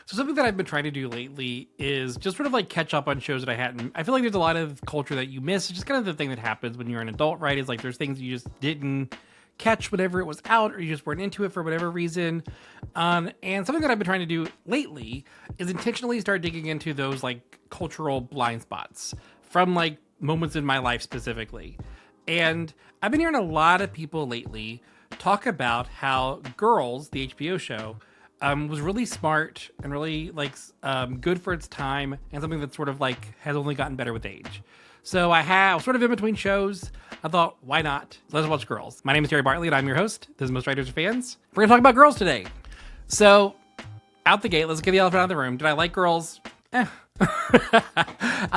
So something that I've been trying to do lately is just sort of like catch up on shows that I hadn't. I feel like there's a lot of culture that you miss. It's just kind of the thing that happens when you're an adult, right? Is like there's things you just didn't catch whenever it was out, or you just weren't into it for whatever reason. And something that I've been trying to do lately is intentionally start digging into those like cultural blind spots from like moments in my life specifically. And I've been hearing a lot of people lately talk about how Girls, the HBO show, was really smart and really like good for its time, and something that sort of like has only gotten better with age. So I have sort of in between shows. I thought, why not? Let's watch Girls. My name is Terry Bartley, and I'm your host. This is Most Writers Are Fans. We're gonna talk about Girls today. So out the gate, let's get the elephant out of the room. Did I like Girls? I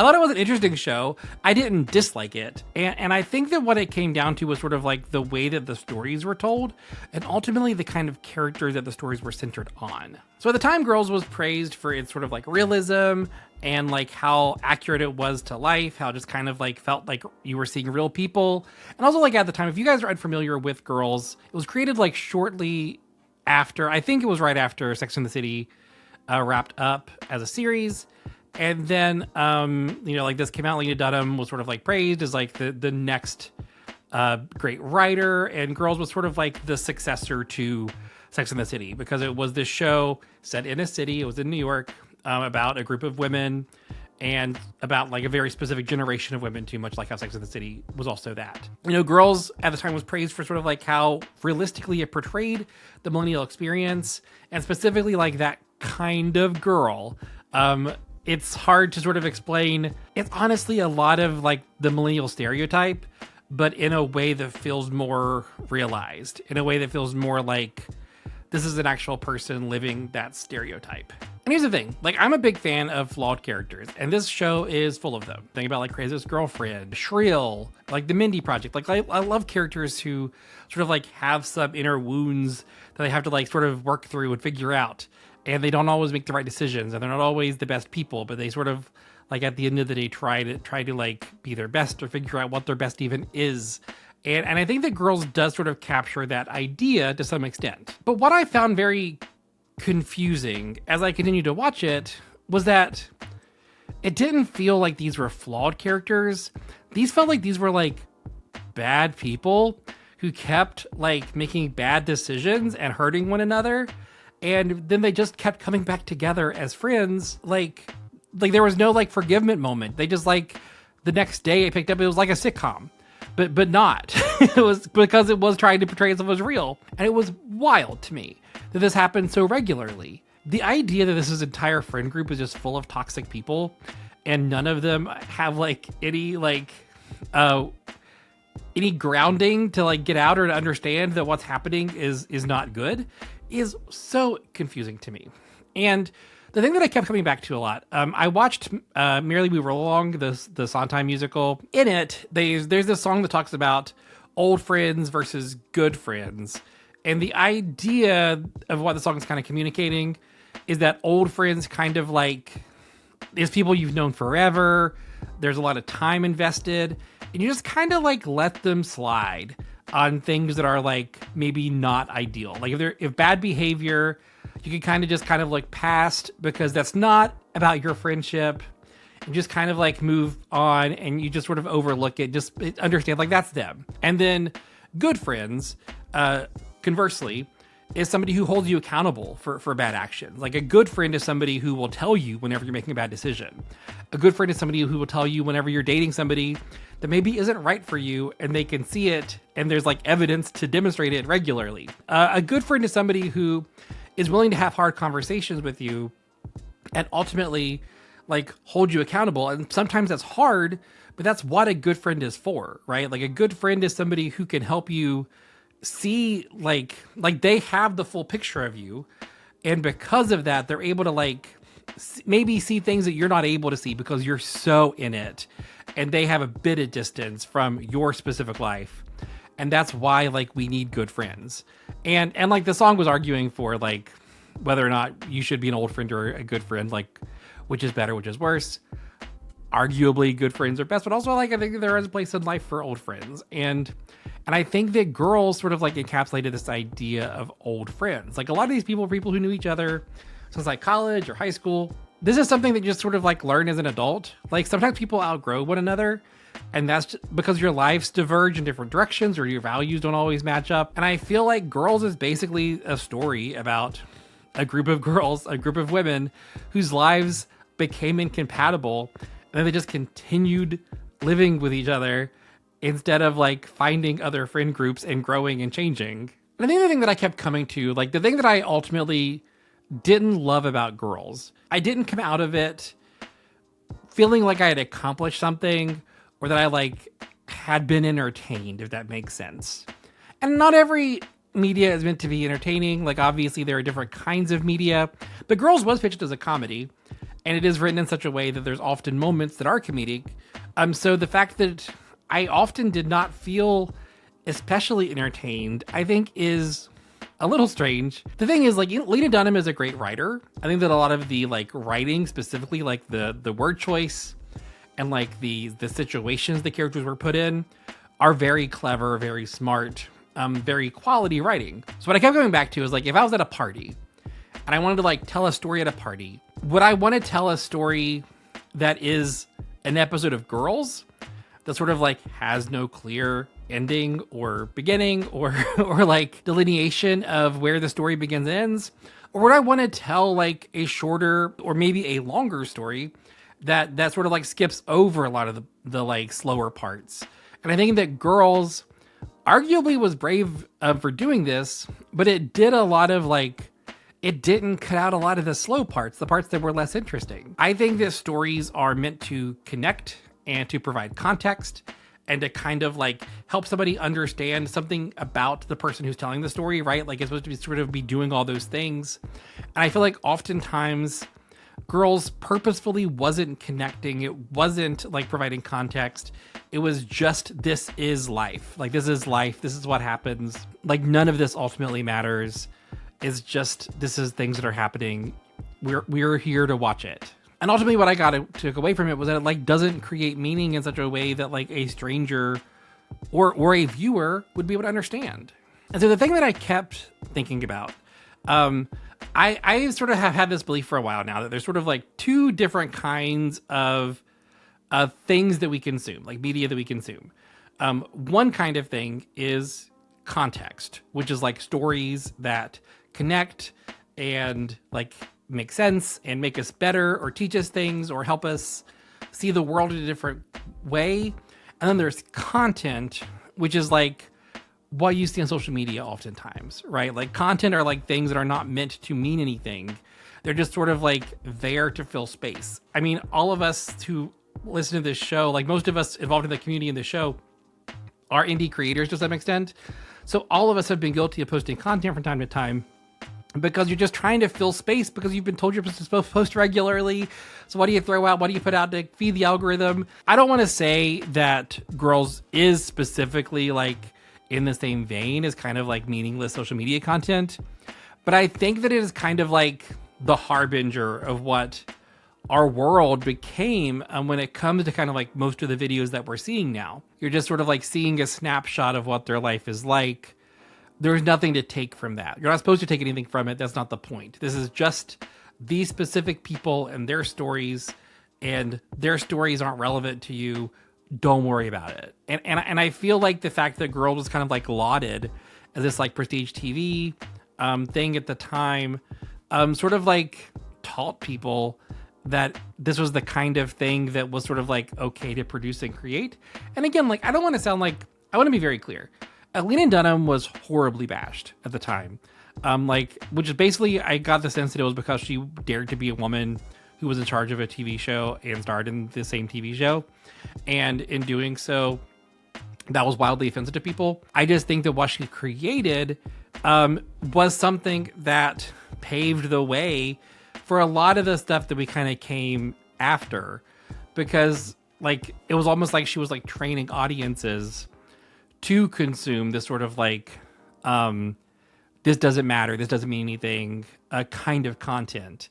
thought it was an interesting show. I didn't dislike it. And I think that what it came down to was sort of like the way that the stories were told, and ultimately the kind of characters that the stories were centered on. So at the time, Girls was praised for its sort of like realism and like how accurate it was to life, how it just kind of like felt like you were seeing real people. And also like at the time, if you guys are unfamiliar with Girls, it was created like shortly after, I think it was right after Sex and the City wrapped up as a series. And then, like this came out, Lena Dunham was sort of like praised as like the next great writer, and Girls was sort of like the successor to Sex and the City, because it was this show set in a city. It was in New York, about a group of women and about like a very specific generation of women, too much like how Sex and the City was also that. Girls at the time was praised for sort of like how realistically it portrayed the millennial experience, and specifically like that kind of girl. It's hard to sort of explain. It's honestly a lot of like the millennial stereotype, but in a way that feels more realized, in a way that feels more like this is an actual person living that stereotype. And here's the thing, like I'm a big fan of flawed characters, and this show is full of them. Think about like Crazy Ex-Girlfriend, Shrill, like the Mindy Project. Like I love characters who sort of like have some inner wounds that they have to like sort of work through and figure out. And they don't always make the right decisions, and they're not always the best people, but they sort of like at the end of the day try to like be their best or figure out what their best even is. And I think that Girls does sort of capture that idea to some extent. But what I found very confusing as I continued to watch it was that it didn't feel like these were flawed characters. These felt like these were like bad people who kept like making bad decisions and hurting one another. And then they just kept coming back together as friends. Like there was no like forgivement moment. They just like the next day it picked up. It was like a sitcom, but not. It was because it was trying to portray itself as real. And it was wild to me that this happened so regularly. The idea that this entire friend group is just full of toxic people, and none of them have like any grounding to like get out or to understand that what's happening is not good, is so confusing to me. And the thing that I kept coming back to a lot, I watched Merrily We Roll Along, the Sondheim musical. In it, there's this song that talks about old friends versus good friends. And the idea of what the song is kind of communicating is that old friends kind of like is people you've known forever. There's a lot of time invested, and you just kind of like let them slide on things that are like maybe not ideal. Like if bad behavior, you can kind of look past because that's not about your friendship, and just kind of like move on, and you just sort of overlook it, just understand like that's them. And then good friends, conversely, is somebody who holds you accountable for bad actions. Like a good friend is somebody who will tell you whenever you're making a bad decision. A good friend is somebody who will tell you whenever you're dating somebody that maybe isn't right for you, and they can see it, and there's like evidence to demonstrate it regularly. A good friend is somebody who is willing to have hard conversations with you and ultimately like hold you accountable. And sometimes that's hard, but that's what a good friend is for, right? Like a good friend is somebody who can help you see like they have the full picture of you, and because of that they're able to like maybe see things that you're not able to see because you're so in it, and they have a bit of distance from your specific life. And that's why like we need good friends. And like the song was arguing for like whether or not you should be an old friend or a good friend, like which is better, which is worse. Arguably good friends are best, but also like I think there is a place in life for old friends. And I think that Girls sort of like encapsulated this idea of old friends. Like a lot of these people are people who knew each other since like college or high school. This is something that you just sort of like learn as an adult. Like sometimes people outgrow one another, and that's because your lives diverge in different directions or your values don't always match up. And I feel like Girls is basically a story about a group of girls, a group of women whose lives became incompatible, and then they just continued living with each other instead of like finding other friend groups and growing and changing. And I think the thing that I kept coming to, like the thing that I ultimately didn't love about Girls, I didn't come out of it feeling like I had accomplished something or that I like had been entertained, if that makes sense. And not every media is meant to be entertaining. Like obviously there are different kinds of media, but Girls was pitched as a comedy, and it is written in such a way that there's often moments that are comedic. So the fact that I often did not feel especially entertained, I think is a little strange. The thing is, like, Lena Dunham is a great writer. I think that a lot of the like writing, specifically like the word choice and like the situations the characters were put in, are very clever, very smart, very quality writing. So what I kept going back to is like, if I was at a party and I wanted to like tell a story at a party, would I want to tell a story that is an episode of Girls that sort of like has no clear ending or beginning or like delineation of where the story begins and ends? Or would I want to tell like a shorter or maybe a longer story that sort of like skips over a lot of the like slower parts? And I think that Girls arguably was brave for doing this, but it did a lot of like, it didn't cut out a lot of the slow parts, the parts that were less interesting. I think that stories are meant to connect and to provide context and to kind of like help somebody understand something about the person who's telling the story, right? Like it's supposed to be sort of be doing all those things. And I feel like oftentimes Girls purposefully wasn't connecting. It wasn't like providing context. It was just, this is life. Like this is life. This is what happens. Like none of this ultimately matters. It's just, this is things that are happening. We're here to watch it. And ultimately what I took away from it was that it like doesn't create meaning in such a way that like a stranger or a viewer would be able to understand. And so the thing that I kept thinking about, I sort of have had this belief for a while now that there's sort of like two different kinds of things that we consume, like media that we consume. One kind of thing is context, which is like stories that connect and like make sense and make us better or teach us things or help us see the world in a different way. And then there's content, which is like what you see on social media oftentimes, right? Like content are like things that are not meant to mean anything. They're just sort of like there to fill space. I mean, all of us who listen to this show, like most of us involved in the community in the show, are indie creators to some extent. So all of us have been guilty of posting content from time to time because you're just trying to fill space because you've been told you're supposed to post regularly. So what do you throw out? What do you put out to feed the algorithm? I don't want to say that Girls is specifically like in the same vein as kind of like meaningless social media content, but I think that it is kind of like the harbinger of what our world became when it comes to kind of like most of the videos that we're seeing now. You're just sort of like seeing a snapshot of what their life is like. There's nothing to take from that. You're not supposed to take anything from it. That's not the point. This is just these specific people and their stories, and their stories aren't relevant to you. Don't worry about it. And I feel like the fact that Girls was kind of like lauded as this like prestige TV thing at the time, sort of like taught people that this was the kind of thing that was sort of like okay to produce and create. And again, like I don't want to sound like, I want to be very clear. Lena Dunham was horribly bashed at the time. Which is basically, I got the sense that it was because she dared to be a woman who was in charge of a TV show and starred in the same TV show. And in doing so, that was wildly offensive to people. I just think that what she created was something that paved the way for a lot of the stuff that we kind of came after, because like it was almost like she was like training audiences to consume this sort of like this doesn't matter, this doesn't mean anything kind of content.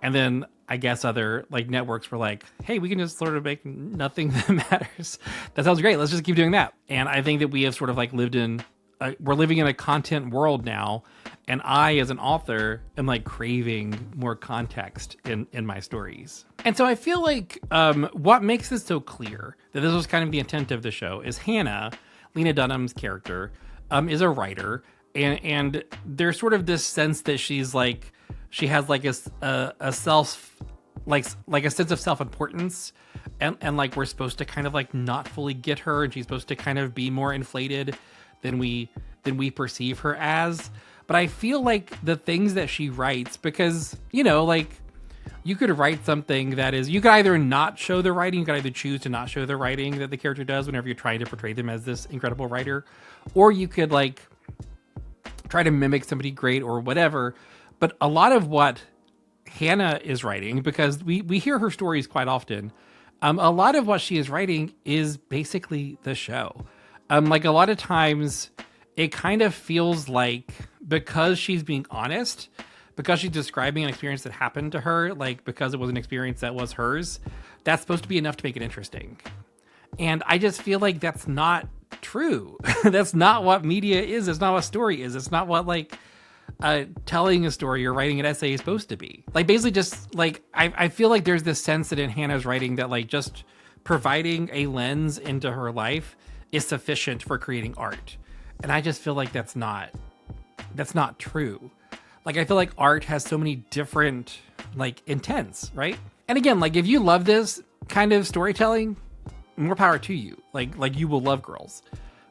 And then I guess other like networks were like, hey, we can just sort of make nothing that matters. That sounds great, let's just keep doing that. And I think that we have sort of like we're living in a content world now, And I, as an author, am like craving more context in my stories. And so I feel like what makes this so clear that this was kind of the intent of the show is Hannah, Lena Dunham's character, is a writer. And there's sort of this sense that she's like, she has like a self, like a sense of self-importance. And like we're supposed to kind of like not fully get her, and she's supposed to kind of be more inflated than we perceive her as. But I feel like the things that she writes, because, you know, like you could write something that is, you could either not show the writing, you could either choose to not show the writing that the character does whenever you're trying to portray them as this incredible writer, or you could like try to mimic somebody great or whatever. But a lot of what Hannah is writing, because we hear her stories quite often, a lot of what she is writing is basically the show. Like a lot of times it kind of feels like, because she's being honest, because she's describing an experience that happened to her, like because it was an experience that was hers, that's supposed to be enough to make it interesting. And I just feel like that's not true. That's not what media is. It's not what story is. It's not what like telling a story or writing an essay is supposed to be. Like basically just like, I feel like there's this sense that in Hannah's writing that like just providing a lens into her life is sufficient for creating art. And I just feel like that's not true. Like, I feel like art has so many different like intents, right? And again, like if you love this kind of storytelling, more power to you. Like you will love Girls.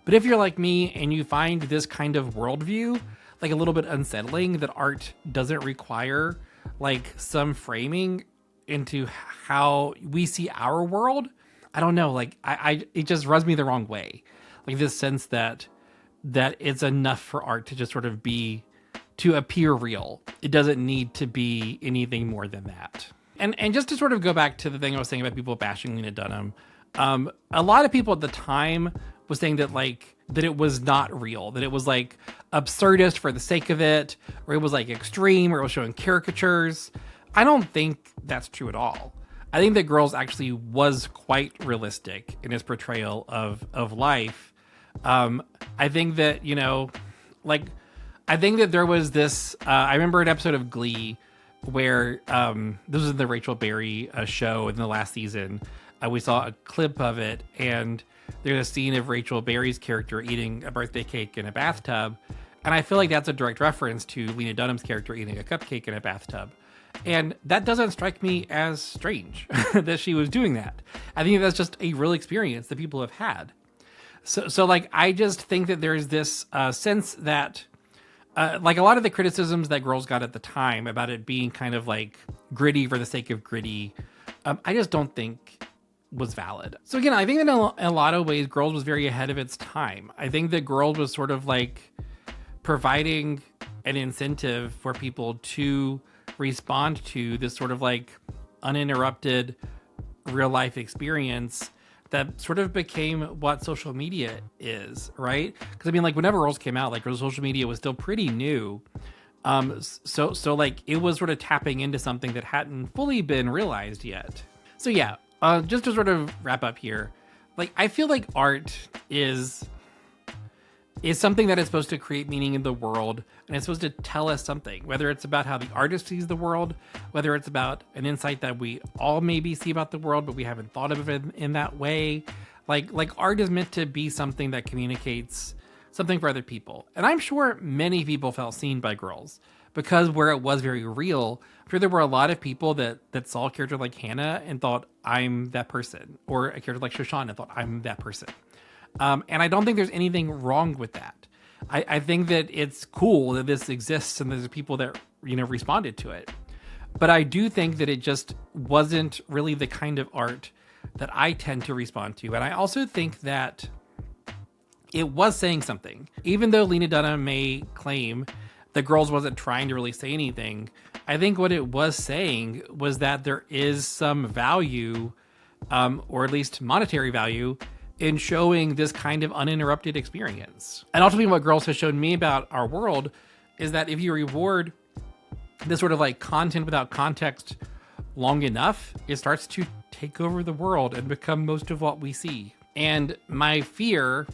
But if you're like me and you find this kind of worldview like a little bit unsettling, that art doesn't require like some framing into how we see our world, I don't know, like it just rubs me the wrong way. Like this sense that it's enough for art to just sort of be, to appear real. It doesn't need to be anything more than that. And just to sort of go back to the thing I was saying about people bashing Lena Dunham, a lot of people at the time was saying that like, that it was not real, that it was like absurdist for the sake of it, or it was like extreme, or it was showing caricatures. I don't think that's true at all. I think that Girls actually was quite realistic in its portrayal of life. I think that, you know, like, I think that there was this, I remember an episode of Glee where, this was in the Rachel Berry show in the last season. We saw a clip of it, and there's a scene of Rachel Berry's character eating a birthday cake in a bathtub. And I feel like that's a direct reference to Lena Dunham's character eating a cupcake in a bathtub. And that doesn't strike me as strange that she was doing that. I think that's just a real experience that people have had. So like, I just think that there's this sense that, like a lot of the criticisms that Girls got at the time about it being kind of like gritty for the sake of gritty, I just don't think was valid. So again, I think that in a lot of ways, Girls was very ahead of its time. I think that Girls was sort of like providing an incentive for people to respond to this sort of like uninterrupted real life experience that sort of became what social media is, right? Because I mean, like whenever Girls came out, like social media was still pretty new. So like it was sort of tapping into something that hadn't fully been realized yet. So yeah, just to sort of wrap up here, like I feel like art is something that is supposed to create meaning in the world, and it's supposed to tell us something, whether it's about how the artist sees the world, whether it's about an insight that we all maybe see about the world, but we haven't thought of it in that way. Like art is meant to be something that communicates something for other people. And I'm sure many people felt seen by Girls because where it was very real, I'm sure there were a lot of people that saw a character like Hannah and thought, I'm that person, or a character like Shoshana and thought, I'm that person. And I don't think there's anything wrong with that. I think that it's cool that this exists and there's people that, you know, responded to it. But I do think that it just wasn't really the kind of art that I tend to respond to. And I also think that it was saying something. Even though Lena Dunham may claim that Girls wasn't trying to really say anything, I think what it was saying was that there is some value, or at least monetary value, in showing this kind of uninterrupted experience. And ultimately what Girls has shown me about our world is that if you reward this sort of like content without context long enough, it starts to take over the world and become most of what we see. And my fear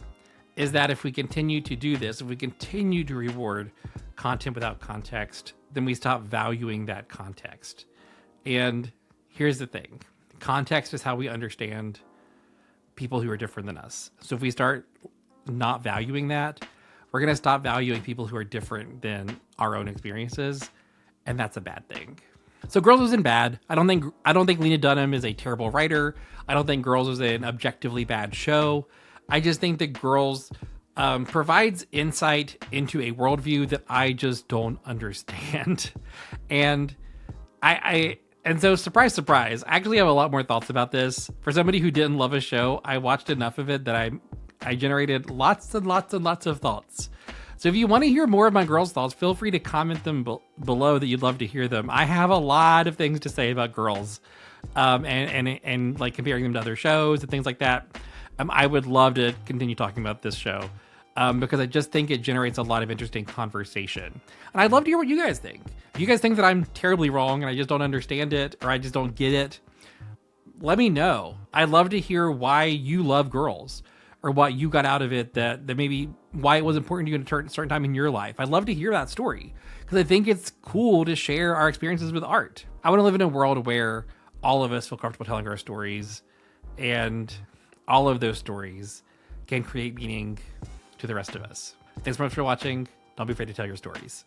is that if we continue to do this, if we continue to reward content without context, then we stop valuing that context. And here's the thing. Context is how we understand people who are different than us. So if we start not valuing that, we're going to stop valuing people who are different than our own experiences. And that's a bad thing. So Girls wasn't bad. I don't think Lena Dunham is a terrible writer. I don't think Girls was an objectively bad show. I just think that Girls provides insight into a worldview that I just don't understand. And and so surprise, surprise, I actually have a lot more thoughts about this. For somebody who didn't love a show, I watched enough of it that I generated lots and lots and lots of thoughts. So if you want to hear more of my Girls thoughts, feel free to comment them below that you'd love to hear them. I have a lot of things to say about Girls, and like comparing them to other shows and things like that. I would love to continue talking about this show. Because I just think it generates a lot of interesting conversation. And I'd love to hear what you guys think. If you guys think that I'm terribly wrong and I just don't understand it or I just don't get it, let me know. I'd love to hear why you love Girls or what you got out of it that maybe why it was important to you at a certain time in your life. I'd love to hear that story because I think it's cool to share our experiences with art. I want to live in a world where all of us feel comfortable telling our stories and all of those stories can create meaning to the rest of us. Thanks so much for watching. Don't be afraid to tell your stories.